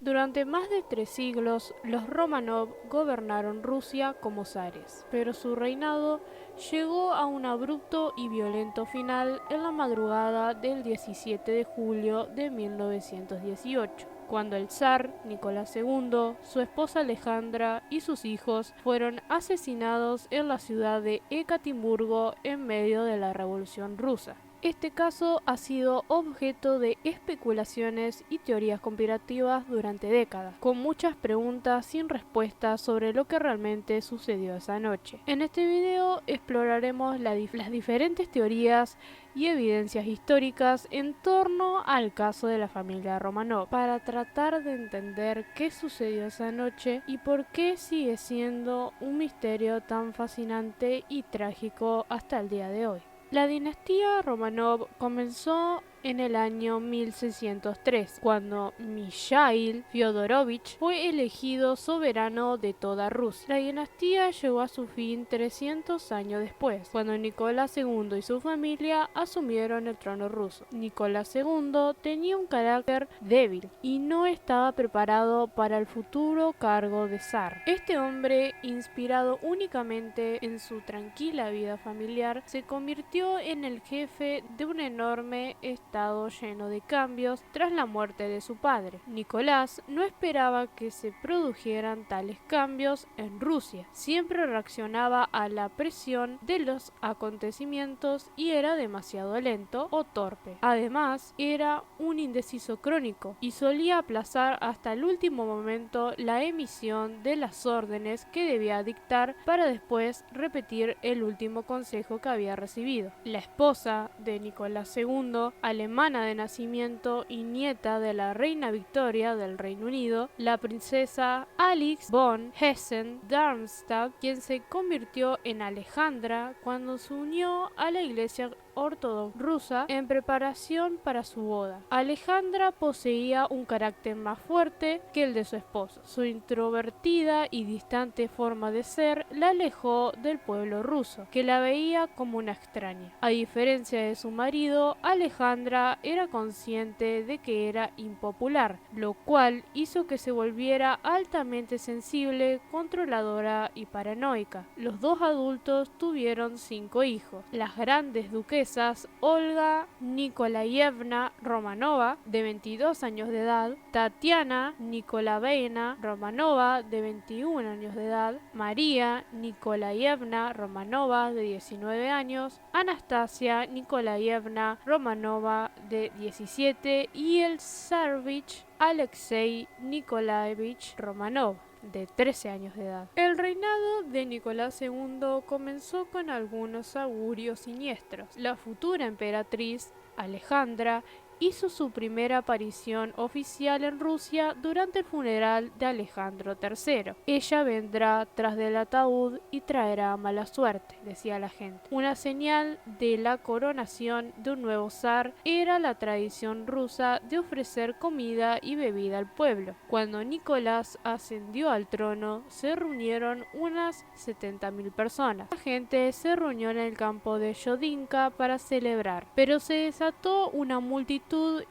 Durante más de 3 siglos, los Románov gobernaron Rusia como zares, pero su reinado llegó a un abrupto y violento final en la madrugada del 17 de julio de 1918, cuando el zar Nicolás II, su esposa Alejandra y sus hijos fueron asesinados en la ciudad de Ekaterimburgo en medio de la Revolución Rusa. Este caso ha sido objeto de especulaciones y teorías conspirativas durante décadas, con muchas preguntas sin respuesta sobre lo que realmente sucedió esa noche. En este video exploraremos las diferentes teorías y evidencias históricas en torno al caso de la familia Románov, para tratar de entender qué sucedió esa noche y por qué sigue siendo un misterio tan fascinante y trágico hasta el día de hoy. La dinastía Románov comenzó en el año 1603, cuando Mijaíl Fyodorovich fue elegido soberano de toda Rusia. La dinastía llegó a su fin 300 años después, cuando Nicolás II y su familia asumieron el trono ruso. Nicolás II tenía un carácter débil y no estaba preparado para el futuro cargo de zar. Este hombre, inspirado únicamente en su tranquila vida familiar, se convirtió en el jefe de un enorme estado lleno de cambios tras la muerte de su padre. Nicolás no esperaba que se produjeran tales cambios en Rusia. Siempre reaccionaba a la presión de los acontecimientos y era demasiado lento o torpe. Además, era un indeciso crónico y solía aplazar hasta el último momento la emisión de las órdenes que debía dictar para después repetir el último consejo que había recibido. La esposa de Nicolás II, alemana de nacimiento y nieta de la reina Victoria del Reino Unido, la princesa Alix von Hessen-Darmstadt, quien se convirtió en Alejandra cuando se unió a la Iglesia ortodoxa rusa en preparación para su boda. Alejandra poseía un carácter más fuerte que el de su esposo. Su introvertida y distante forma de ser la alejó del pueblo ruso, que la veía como una extraña. A diferencia de su marido, Alejandra era consciente de que era impopular, lo cual hizo que se volviera altamente sensible, controladora y paranoica. Los dos adultos tuvieron 5 hijos. Las grandes duquesas Olga Nikolayevna Romanova, de 22 años de edad, Tatiana Nikolaevna Romanova, de 21 años de edad, María Nikolayevna Romanova, de 19 años, Anastasia Nikolayevna Romanova, de 17, y el zarovich Alexei Nikolaevich Romanov, de 13 años de edad. El reinado de Nicolás II comenzó con algunos augurios siniestros. La futura emperatriz Alejandra hizo su primera aparición oficial en Rusia durante el funeral de Alejandro III. Ella vendrá tras del ataúd y traerá mala suerte, decía la gente. Una señal de la coronación de un nuevo zar era la tradición rusa de ofrecer comida y bebida al pueblo. Cuando Nicolás ascendió al trono, se reunieron unas 70.000 personas. La gente se reunió en el campo de Yodinka para celebrar, pero se desató una multitud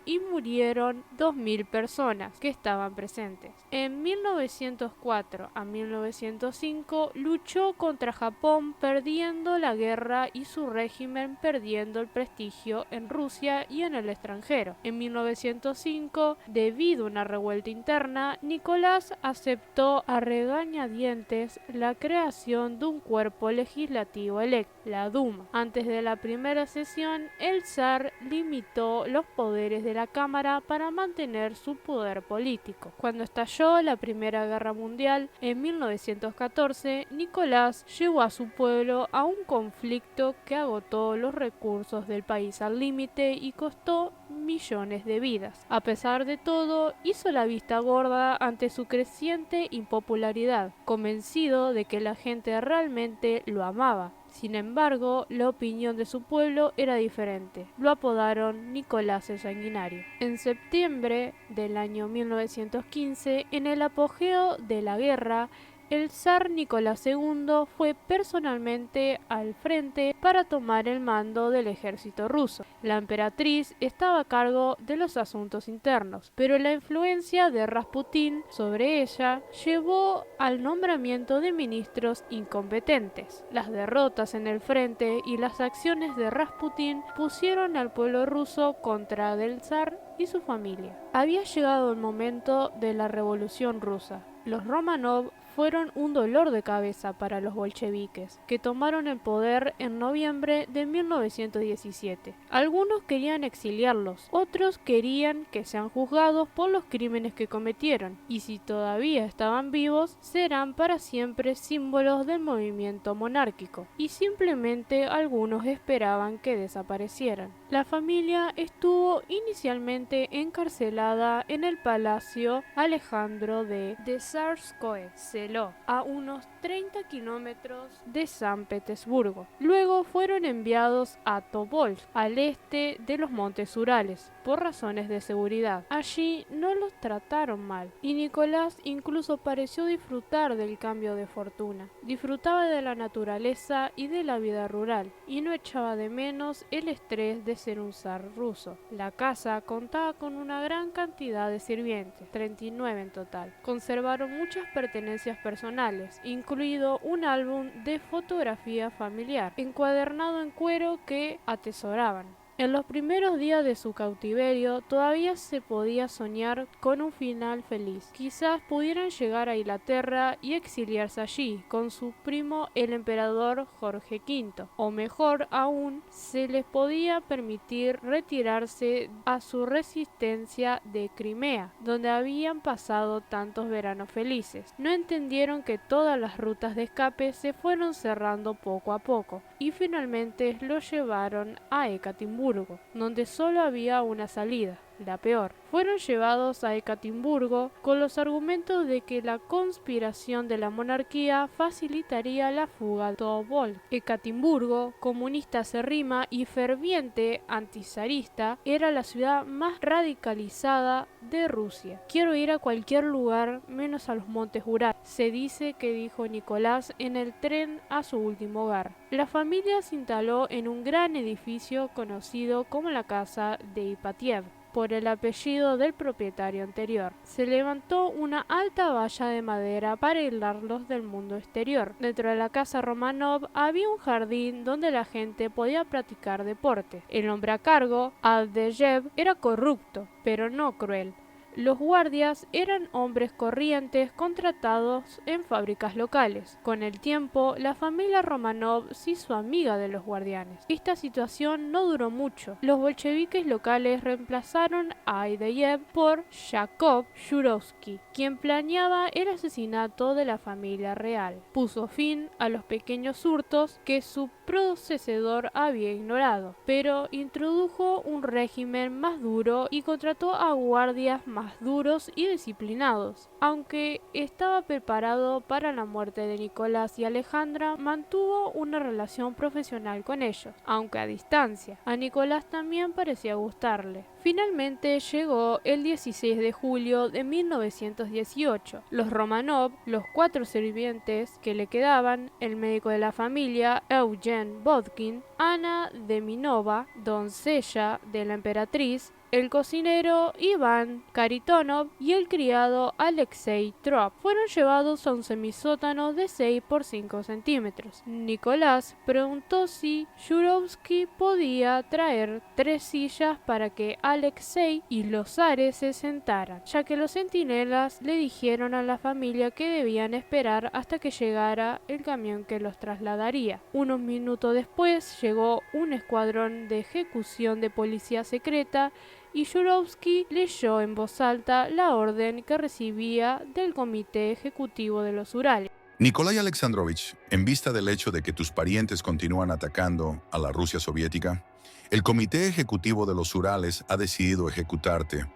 y murieron 2.000 personas que estaban presentes. En 1904 a 1905 luchó contra Japón, perdiendo la guerra y su régimen perdiendo el prestigio en Rusia y en el extranjero. En 1905, debido a una revuelta interna, Nicolás aceptó a regañadientes la creación de un cuerpo legislativo electo, la Duma. Antes de la primera sesión, el zar limitó los poderes de la Cámara para mantener su poder político. Cuando estalló la Primera Guerra Mundial, en 1914, Nicolás llevó a su pueblo a un conflicto que agotó los recursos del país al límite y costó millones de vidas. A pesar de todo, hizo la vista gorda ante su creciente impopularidad, convencido de que la gente realmente lo amaba. Sin embargo, la opinión de su pueblo era diferente. Lo apodaron Nicolás el Sanguinario. En septiembre del año 1915, en el apogeo de la guerra, el zar Nicolás II fue personalmente al frente para tomar el mando del ejército ruso. La emperatriz estaba a cargo de los asuntos internos, pero la influencia de Rasputín sobre ella llevó al nombramiento de ministros incompetentes. Las derrotas en el frente y las acciones de Rasputín pusieron al pueblo ruso contra del zar y su familia. Había llegado el momento de la Revolución Rusa. Los Románov fueron un dolor de cabeza para los bolcheviques, que tomaron el poder en noviembre de 1917. Algunos querían exiliarlos, otros querían que sean juzgados por los crímenes que cometieron, y si todavía estaban vivos, serán para siempre símbolos del movimiento monárquico, y simplemente algunos esperaban que desaparecieran. La familia estuvo inicialmente encarcelada en el Palacio Alejandro de Tsarskoye Selo, a unos 30 kilómetros de San Petersburgo. Luego fueron enviados a Tobolsk, al este de los Montes Urales, por razones de seguridad. Allí no los trataron mal, y Nicolás incluso pareció disfrutar del cambio de fortuna. Disfrutaba de la naturaleza y de la vida rural, y no echaba de menos el estrés de ser un zar ruso. La casa contaba con una gran cantidad de sirvientes, 39 en total. Conservaron muchas pertenencias personales, incluido un álbum de fotografía familiar, encuadernado en cuero que atesoraban. En los primeros días de su cautiverio todavía se podía soñar con un final feliz. Quizás pudieran llegar a Inglaterra y exiliarse allí con su primo el emperador Jorge V, o mejor aún, se les podía permitir retirarse a su resistencia de Crimea, donde habían pasado tantos veranos felices. No entendieron que todas las rutas de escape se fueron cerrando poco a poco, y finalmente lo llevaron a Ekaterimburgo, donde solo había una salida, la peor. Fueron llevados a Ekaterimburgo con los argumentos de que la conspiración de la monarquía facilitaría la fuga de Tobolsk. Ekaterimburgo, comunista acérrima y ferviente antizarista, era la ciudad más radicalizada de Rusia. Quiero ir a cualquier lugar menos a los Montes Urales, se dice que dijo Nicolás en el tren a su último hogar. La familia se instaló en un gran edificio conocido como la Casa de Ipatiev, por el apellido del propietario anterior. Se levantó una alta valla de madera para aislarlos del mundo exterior. Dentro de la casa Románov había un jardín donde la gente podía practicar deporte. El hombre a cargo, Avdeyev, era corrupto, pero no cruel. Los guardias eran hombres corrientes contratados en fábricas locales. Con el tiempo, la familia Románov se hizo amiga de los guardianes. Esta situación no duró mucho. Los bolcheviques locales reemplazaron a Avdeyev por Yakov Shurovsky, quien planeaba el asesinato de la familia real. Puso fin a los pequeños hurtos que su predecesor había ignorado, pero introdujo un régimen más duro y contrató a guardias más duros y disciplinados. Aunque estaba preparado para la muerte de Nicolás y Alejandra, mantuvo una relación profesional con ellos, aunque a distancia. A Nicolás también parecía gustarle. Finalmente llegó el 16 de julio de 1918. Los Románov, los 4 sirvientes que le quedaban, el médico de la familia, Eugen Vodkin, Ana Deminova, doncella de la emperatriz, el cocinero Iván Karitonov y el criado Alexei Trop fueron llevados a un semisótano de 6 por 5 centímetros. Nicolás preguntó si Shurovsky podía traer 3 sillas para que Alexei y los zares se sentaran, ya que los centinelas le dijeron a la familia que debían esperar hasta que llegara el camión que los trasladaría. Unos minutos después llegó un escuadrón de ejecución de policía secreta y Shurovsky leyó en voz alta la orden que recibía del Comité Ejecutivo de los Urales. Nikolai Alexandrovich, en vista del hecho de que tus parientes continúan atacando a la Rusia soviética, el Comité Ejecutivo de los Urales ha decidido ejecutarte.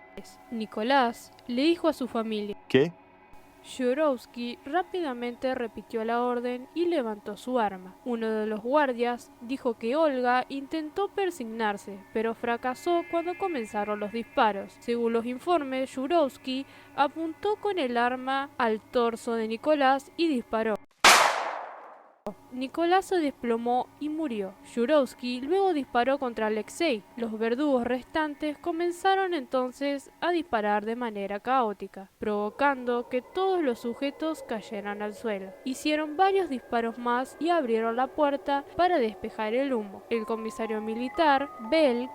Nicolás le dijo a su familia. ¿Qué? Jurowski rápidamente repitió la orden y levantó su arma. Uno de los guardias dijo que Olga intentó persignarse, pero fracasó cuando comenzaron los disparos. Según los informes, Jurowski apuntó con el arma al torso de Nicolás y disparó. Nicolás se desplomó y murió. Jurowski luego disparó contra Alexei. Los verdugos restantes comenzaron entonces a disparar de manera caótica, provocando que todos los sujetos cayeran al suelo. Hicieron varios disparos más y abrieron la puerta para despejar el humo. El comisario militar, Belk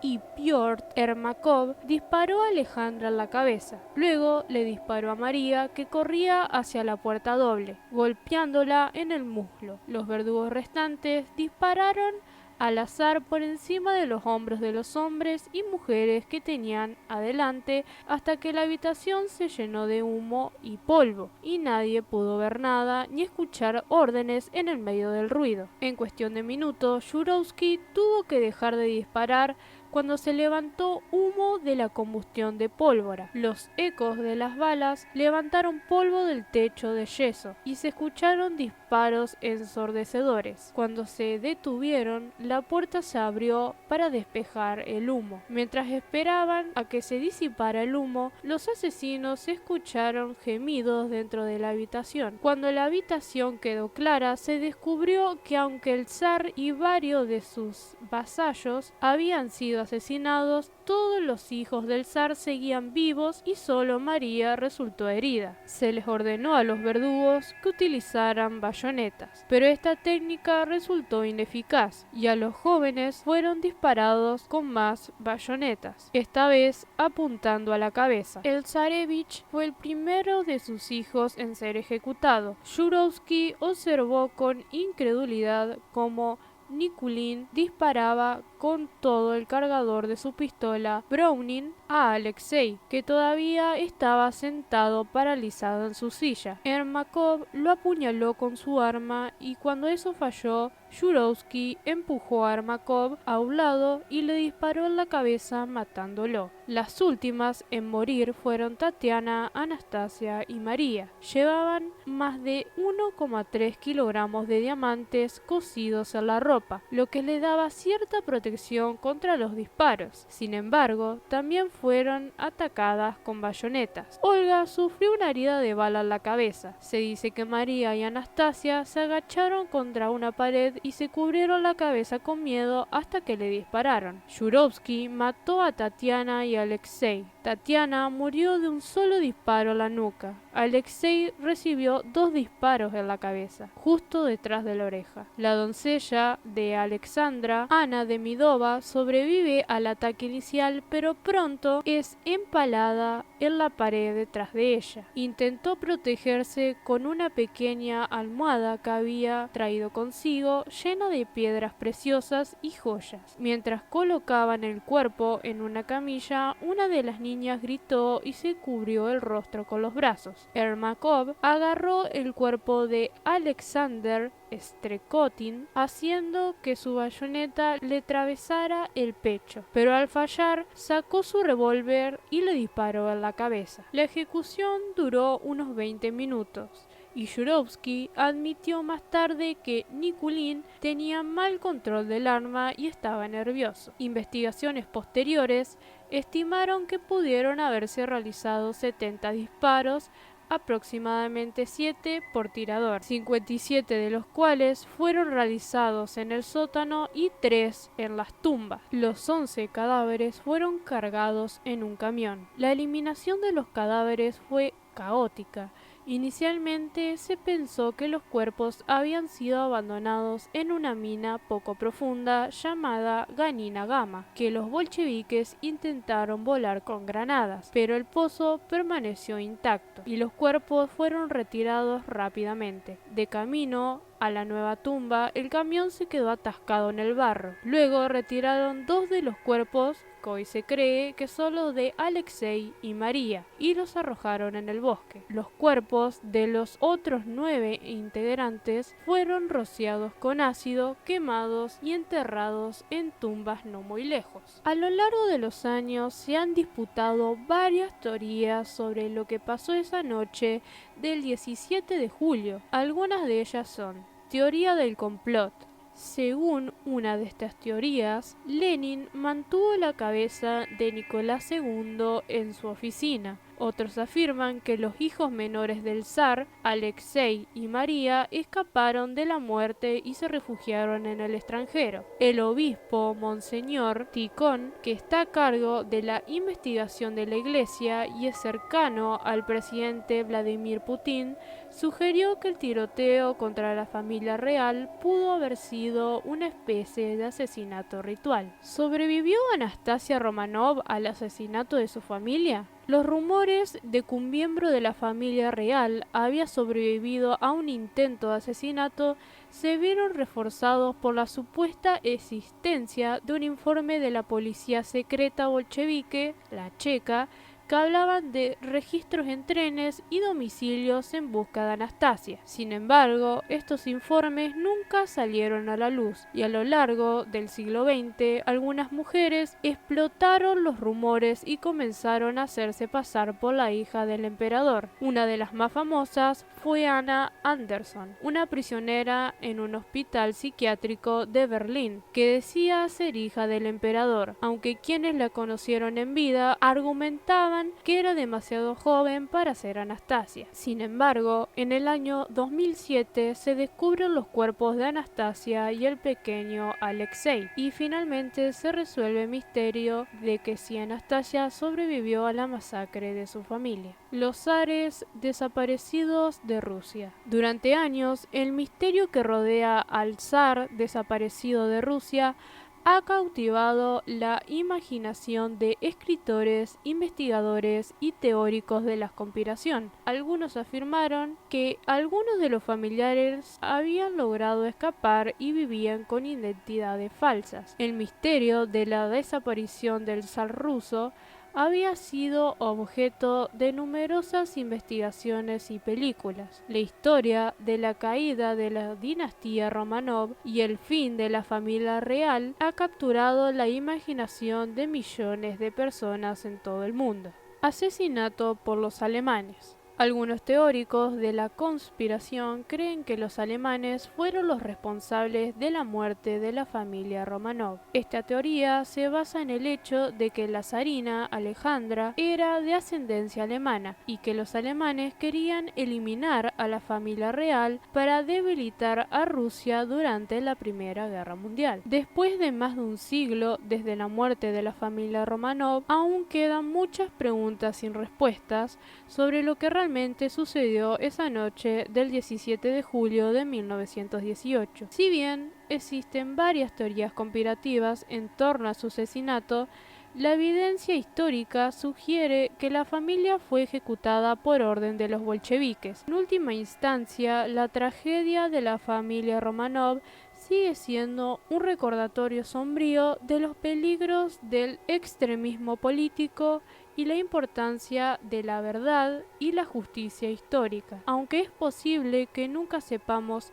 y Piotr Ermakov disparó a Alejandra en la cabeza. Luego le disparó a María, que corría hacia la puerta doble, golpeándola en el muslo. Los verdugos restantes dispararon al azar por encima de los hombros de los hombres y mujeres que tenían adelante hasta que la habitación se llenó de humo y polvo y nadie pudo ver nada ni escuchar órdenes en el medio del ruido. En cuestión de minutos, Jurowski tuvo que dejar de disparar cuando se levantó humo de la combustión de pólvora. Los ecos de las balas levantaron polvo del techo de yeso y se escucharon disparos ensordecedores. Cuando se detuvieron, la puerta se abrió para despejar el humo. Mientras esperaban a que se disipara el humo, los asesinos escucharon gemidos dentro de la habitación. Cuando la habitación quedó clara, se descubrió que aunque el zar y varios de sus vasallos habían sido asesinados, todos los hijos del zar seguían vivos y solo María resultó herida. Se les ordenó a los verdugos que utilizaran bayonetas, pero esta técnica resultó ineficaz y a los jóvenes fueron disparados con más bayonetas, esta vez apuntando a la cabeza. El zarevich fue el primero de sus hijos en ser ejecutado. Jurowski observó con incredulidad cómo Nikulin disparaba con todo el cargador de su pistola Browning a Alexei, que todavía estaba sentado paralizado en su silla. Ermakov lo apuñaló con su arma y cuando eso falló, Jurowski empujó a Ermakov a un lado y le disparó en la cabeza matándolo. Las últimas en morir fueron Tatiana, Anastasia y María. Llevaban más de 1,3 kilogramos de diamantes cosidos en la ropa, lo que le daba cierta protección contra los disparos. Sin embargo, también fueron atacadas con bayonetas. Olga sufrió una herida de bala en la cabeza. Se dice que María y Anastasia se agacharon contra una pared y se cubrieron la cabeza con miedo hasta que le dispararon. Jurowski mató a Tatiana y Alexei. Tatiana murió de un solo disparo a la nuca. Alexei recibió 2 disparos en la cabeza, justo detrás de la oreja. La doncella de Alexandra, Ana Demidova, sobrevive al ataque inicial, pero pronto es empalada en la pared detrás de ella. Intentó protegerse con una pequeña almohada que había traído consigo, llena de piedras preciosas y joyas. Mientras colocaban el cuerpo en una camilla, una de las niñas gritó y se cubrió el rostro con los brazos. Ermakov agarró el cuerpo de Alexander Strekotin, haciendo que su bayoneta le atravesara el pecho, pero al fallar sacó su revólver y le disparó en la cabeza. La ejecución duró unos 20 minutos. Y Jurowski admitió más tarde que Nikulin tenía mal control del arma y estaba nervioso. Investigaciones posteriores estimaron que pudieron haberse realizado 70 disparos, aproximadamente 7 por tirador, 57 de los cuales fueron realizados en el sótano y 3 en las tumbas. Los 11 cadáveres fueron cargados en un camión. La eliminación de los cadáveres fue caótica. Inicialmente se pensó que los cuerpos habían sido abandonados en una mina poco profunda llamada Ganina Gama, que los bolcheviques intentaron volar con granadas, pero el pozo permaneció intacto y los cuerpos fueron retirados rápidamente. De camino a la nueva tumba, el camión se quedó atascado en el barro. Luego retiraron 2 de los cuerpos que hoy se cree que son los de Alexei y María, y los arrojaron en el bosque. Los cuerpos de los otros 9 integrantes fueron rociados con ácido, quemados y enterrados en tumbas no muy lejos. A lo largo de los años se han disputado varias teorías sobre lo que pasó esa noche del 17 de julio. Algunas de ellas son: teoría del complot. Según una de estas teorías, Lenin mantuvo la cabeza de Nicolás II en su oficina. Otros afirman que los hijos menores del zar, Alexei y María, escaparon de la muerte y se refugiaron en el extranjero. El obispo Monseñor Tikhon, que está a cargo de la investigación de la Iglesia y es cercano al presidente Vladimir Putin, sugirió que el tiroteo contra la familia real pudo haber sido una especie de asesinato ritual. ¿Sobrevivió Anastasia Romanov al asesinato de su familia? Los rumores de que un miembro de la familia real había sobrevivido a un intento de asesinato se vieron reforzados por la supuesta existencia de un informe de la policía secreta bolchevique, la checa, que hablaban de registros en trenes y domicilios en busca de Anastasia. Sin embargo, estos informes nunca salieron a la luz y a lo largo del siglo XX algunas mujeres explotaron los rumores y comenzaron a hacerse pasar por la hija del emperador. Una de las más famosas fue Anna Anderson, una prisionera en un hospital psiquiátrico de Berlín, que decía ser hija del emperador, aunque quienes la conocieron en vida argumentaban que era demasiado joven para ser Anastasia. Sin embargo, en el año 2007 se descubren los cuerpos de Anastasia y el pequeño Alexei, y finalmente se resuelve el misterio de que si Anastasia sobrevivió a la masacre de su familia. Los zares desaparecidos de Rusia. Durante años, el misterio que rodea al zar desaparecido de Rusia ha cautivado la imaginación de escritores, investigadores y teóricos de la conspiración. Algunos afirmaron que algunos de los familiares habían logrado escapar y vivían con identidades falsas. El misterio de la desaparición del zar ruso había sido objeto de numerosas investigaciones y películas. La historia de la caída de la dinastía Romanov y el fin de la familia real ha capturado la imaginación de millones de personas en todo el mundo. Asesinato por los alemanes. Algunos teóricos de la conspiración creen que los alemanes fueron los responsables de la muerte de la familia Romanov. Esta teoría se basa en el hecho de que la zarina Alejandra era de ascendencia alemana y que los alemanes querían eliminar a la familia real para debilitar a Rusia durante la Primera Guerra Mundial. Después de más de un siglo desde la muerte de la familia Romanov, aún quedan muchas preguntas sin respuestas sobre lo que realmente sucedió esa noche del 17 de julio de 1918. Si bien existen varias teorías conspirativas en torno a su asesinato, la evidencia histórica sugiere que la familia fue ejecutada por orden de los bolcheviques. En última instancia, la tragedia de la familia Romanov sigue siendo un recordatorio sombrío de los peligros del extremismo político y la importancia de la verdad y la justicia histórica. Aunque es posible que nunca sepamos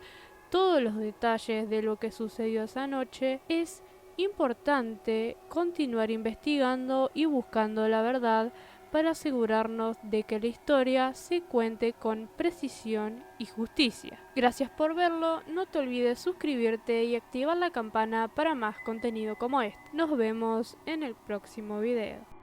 todos los detalles de lo que sucedió esa noche, es importante continuar investigando y buscando la verdad para asegurarnos de que la historia se cuente con precisión y justicia. Gracias por verlo, no te olvides suscribirte y activar la campana para más contenido como este. Nos vemos en el próximo video.